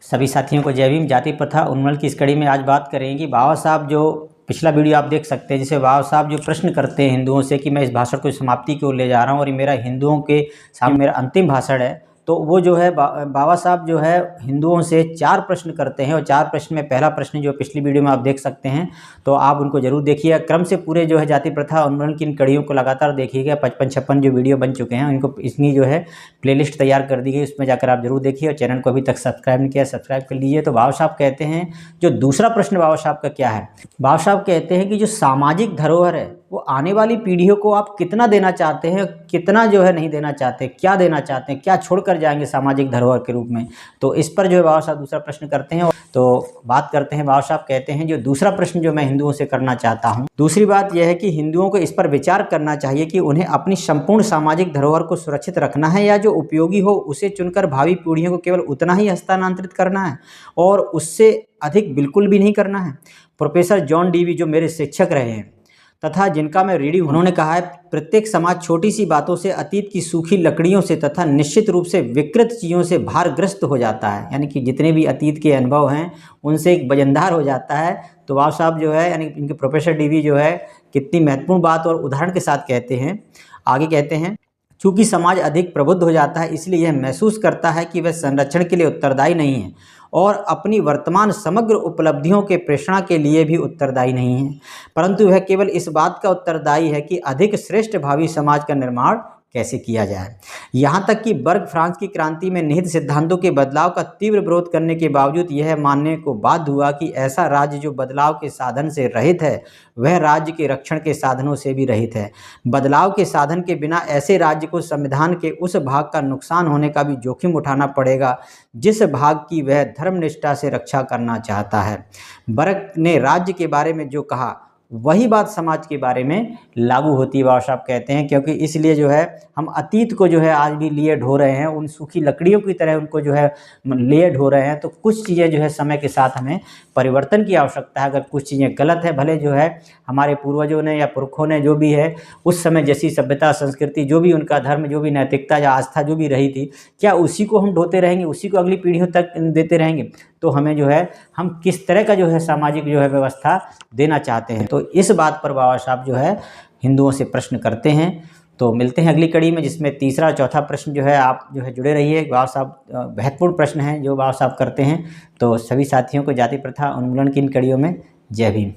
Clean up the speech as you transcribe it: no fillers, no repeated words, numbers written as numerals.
सभी साथियों को जय भीम। जाति प्रथा उन्मूलन की इस कड़ी में आज बात करेंगे कि बाबा साहब जो पिछला वीडियो आप देख सकते हैं, जैसे बाबा साहब जो प्रश्न करते हैं हिंदुओं से कि मैं इस भाषण को समाप्ति की ओर ले जा रहा हूं और ये मेरा हिंदुओं के सामने मेरा अंतिम भाषण है, तो वो जो है बाबा साहब जो है हिंदुओं से 4 प्रश्न करते हैं और 4 प्रश्न में पहला प्रश्न जो पिछली वीडियो में आप देख सकते हैं, तो आप उनको जरूर देखिए। क्रम से पूरे जो है जाति प्रथा उन्मूलन की इन कड़ियों को लगातार देखिएगा। 55-56 जो वीडियो बन चुके हैं उनको इतनी जो है प्लेलिस्ट तैयार कर दी गई, उसमें जाकर आप जरूर देखिए। और चैनल को अभी तक सब्सक्राइब नहीं किया, सब्सक्राइब कर लीजिए। तो बाबा साहब कहते हैं, जो दूसरा प्रश्न बाबा साहब का क्या है, बाबा साहब कहते हैं कि जो सामाजिक धरोहर है वो आने वाली पीढ़ियों को आप कितना देना चाहते हैं, कितना जो है नहीं देना चाहते, क्या देना चाहते हैं, क्या छोड़कर जाएंगे सामाजिक धरोहर के रूप में। तो इस पर जो है बाबा साहब दूसरा प्रश्न करते हैं। तो बात करते हैं, बाबा साहब कहते हैं जो दूसरा प्रश्न जो मैं हिंदुओं से करना चाहता हूं, दूसरी बात यह है कि हिंदुओं को इस पर विचार करना चाहिए कि उन्हें अपनी संपूर्ण सामाजिक धरोहर को सुरक्षित रखना है या जो उपयोगी हो उसे चुनकर भावी पीढ़ियों को केवल उतना ही हस्तांतरित करना है और उससे अधिक बिल्कुल भी नहीं करना है। प्रोफेसर जॉन डीवी जो मेरे शिक्षक रहे हैं तथा जिनका मैं रीडिंग, उन्होंने कहा है प्रत्येक समाज छोटी सी बातों से, अतीत की सूखी लकड़ियों से तथा निश्चित रूप से विकृत चीज़ों से भारग्रस्त हो जाता है। यानी कि जितने भी अतीत के अनुभव हैं उनसे एक वजनदार हो जाता है। तो बाबा साहब जो है यानी इनके प्रोफेसर डीवी जो है कितनी महत्वपूर्ण बात और उदाहरण के साथ कहते हैं। आगे कहते हैं, चूँकि समाज अधिक प्रबुद्ध हो जाता है इसलिए यह महसूस करता है कि वह संरक्षण के लिए उत्तरदायी नहीं है और अपनी वर्तमान समग्र उपलब्धियों के प्रेषणा के लिए भी उत्तरदायी नहीं है, परंतु वह केवल इस बात का उत्तरदायी है कि अधिक श्रेष्ठ भावी समाज का निर्माण कैसे किया जाए। यहाँ तक कि बर्ग फ्रांस की क्रांति में निहित सिद्धांतों के बदलाव का तीव्र विरोध करने के बावजूद यह मानने को बाध्य हुआ कि ऐसा राज्य जो बदलाव के साधन से रहित है वह राज्य के रक्षण के साधनों से भी रहित है। बदलाव के साधन के बिना ऐसे राज्य को संविधान के उस भाग का नुकसान होने का भी जोखिम उठाना पड़ेगा जिस भाग की वह धर्मनिष्ठा से रक्षा करना चाहता है। बर्ग ने राज्य के बारे में जो कहा वही बात समाज के बारे में लागू होती है, बाबा साहब कहते हैं, क्योंकि इसलिए जो है हम अतीत को जो है आज भी लिए ढो रहे हैं, उन सूखी लकड़ियों की तरह उनको जो है लिए ढो रहे हैं। तो कुछ चीज़ें जो है समय के साथ हमें परिवर्तन की आवश्यकता है। अगर कुछ चीज़ें गलत है, भले जो है हमारे पूर्वजों ने या पुरखों ने जो भी है उस समय जैसी सभ्यता संस्कृति, जो भी उनका धर्म, जो भी नैतिकता या आस्था जो भी रही थी, क्या उसी को हम ढोते रहेंगे, उसी को अगली पीढ़ियों तक देते रहेंगे? तो हमें जो है हम किस तरह का जो है सामाजिक जो है व्यवस्था देना चाहते हैं। तो इस बात पर बाबा साहब जो है हिंदुओं से प्रश्न करते हैं। तो मिलते हैं अगली कड़ी में, जिसमें तीसरा और चौथा प्रश्न जो है आप जो है जुड़े रहिए। बाबा साहब महत्वपूर्ण प्रश्न हैं जो बाबा साहब करते हैं। तो सभी साथियों को जाति प्रथा उन्मूलन की इन कड़ियों में जय भीम।